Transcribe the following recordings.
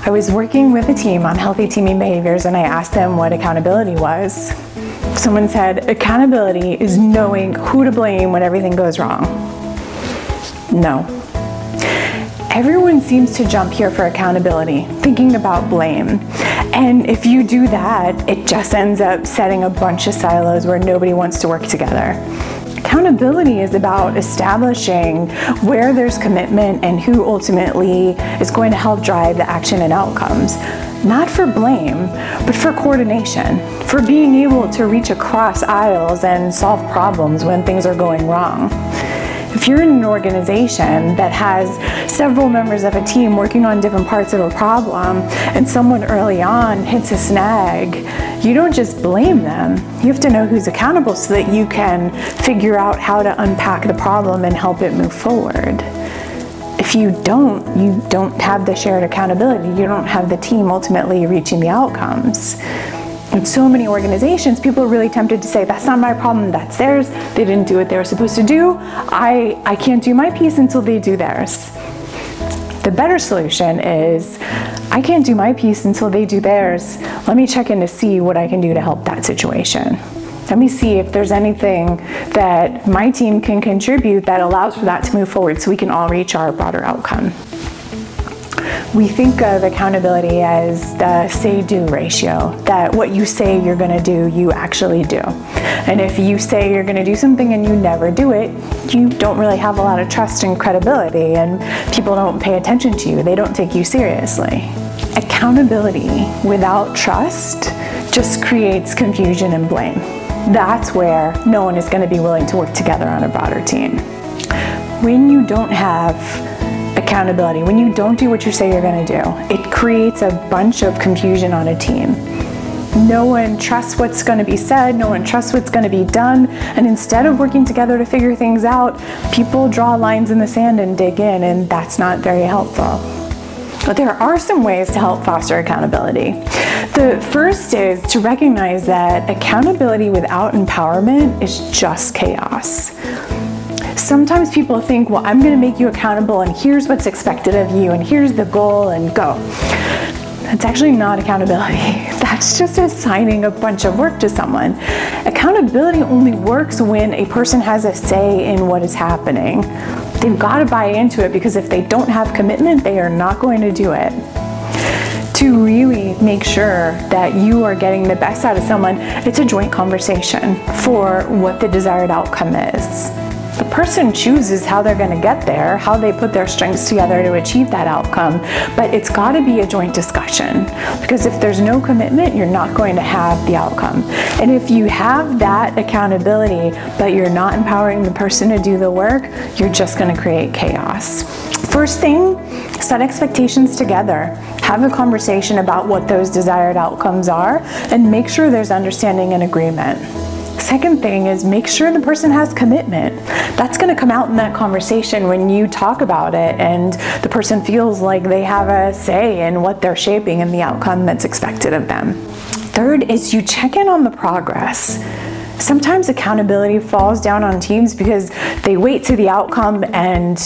I was working with a team on healthy teaming behaviors, and I asked them what accountability was. Someone said, accountability is knowing who to blame when everything goes wrong. No. Everyone seems to jump here for accountability, thinking about blame. And if you do that, it just ends up setting a bunch of silos where nobody wants to work together. Accountability is about establishing where there's commitment and who ultimately is going to help drive the action and outcomes. Not for blame, but for coordination, for being able to reach across aisles and solve problems when things are going wrong. If you're in an organization that has several members of a team working on different parts of a problem and someone early on hits a snag, you don't just blame them. You have to know who's accountable so that you can figure out how to unpack the problem and help it move forward. If you don't have the shared accountability. You don't have the team ultimately reaching the outcomes. In so many organizations, people are really tempted to say, that's not my problem, that's theirs. They didn't do what they were supposed to do. I can't do my piece until they do theirs. The better solution is, I can't do my piece until they do theirs. Let me check in to see what I can do to help that situation. Let me see if there's anything that my team can contribute that allows for that to move forward so we can all reach our broader outcome. We think of accountability as the say-do ratio, that what you say you're going to do, you actually do. And if you say you're going to do something and you never do it, you don't really have a lot of trust and credibility, and people don't pay attention to you. They don't take you seriously. Accountability without trust just creates confusion and blame. That's where no one is going to be willing to work together on a broader team. When you don't have accountability, when you don't do what you say you're going to do, it creates a bunch of confusion on a team. No one trusts what's going to be said, no one trusts what's going to be done, and instead of working together to figure things out, people draw lines in the sand and dig in, and that's not very helpful. But there are some ways to help foster accountability. The first is to recognize that accountability without empowerment is just chaos. Sometimes people think, well, I'm going to make you accountable, and here's what's expected of you, and here's the goal, and go. That's actually not accountability. That's just assigning a bunch of work to someone. Accountability only works when a person has a say in what is happening. They've got to buy into it, because if they don't have commitment, they are not going to do it. To really make sure that you are getting the best out of someone, it's a joint conversation for what the desired outcome is. The person chooses how they're going to get there, how they put their strengths together to achieve that outcome, but it's got to be a joint discussion, because if there's no commitment, you're not going to have the outcome. And if you have that accountability, but you're not empowering the person to do the work, you're just going to create chaos. First thing, set expectations together. Have a conversation about what those desired outcomes are, and make sure there's understanding and agreement. Second thing is, make sure the person has commitment. That's going to come out in that conversation when you talk about it and the person feels like they have a say in what they're shaping and the outcome that's expected of them. Third is, you check in on the progress. Sometimes accountability falls down on teams because they wait to the outcome and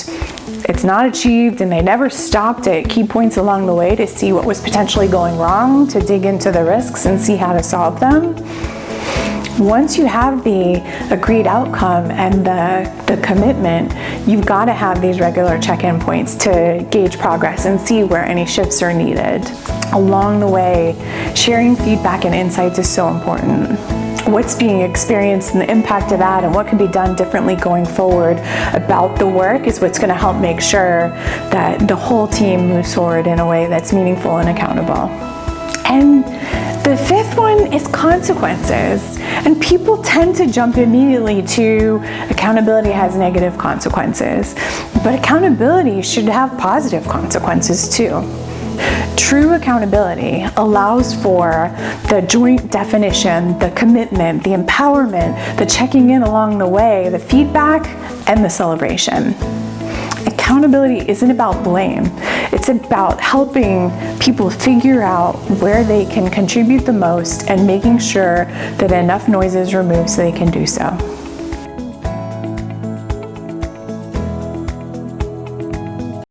it's not achieved, and they never stopped at key points along the way to see what was potentially going wrong, to dig into the risks and see how to solve them. Once you have the agreed outcome and the commitment, you've got to have these regular check-in points to gauge progress and see where any shifts are needed. Along the way, sharing feedback and insights is so important. What's being experienced and the impact of that, and what can be done differently going forward about the work, is what's going to help make sure that the whole team moves forward in a way that's meaningful and accountable. And the fifth one is consequences. And people tend to jump immediately to accountability has negative consequences. But accountability should have positive consequences too. True accountability allows for the joint definition, the commitment, the empowerment, the checking in along the way, the feedback, and the celebration. Accountability isn't about blame. It's about helping people figure out where they can contribute the most and making sure that enough noise is removed so they can do so.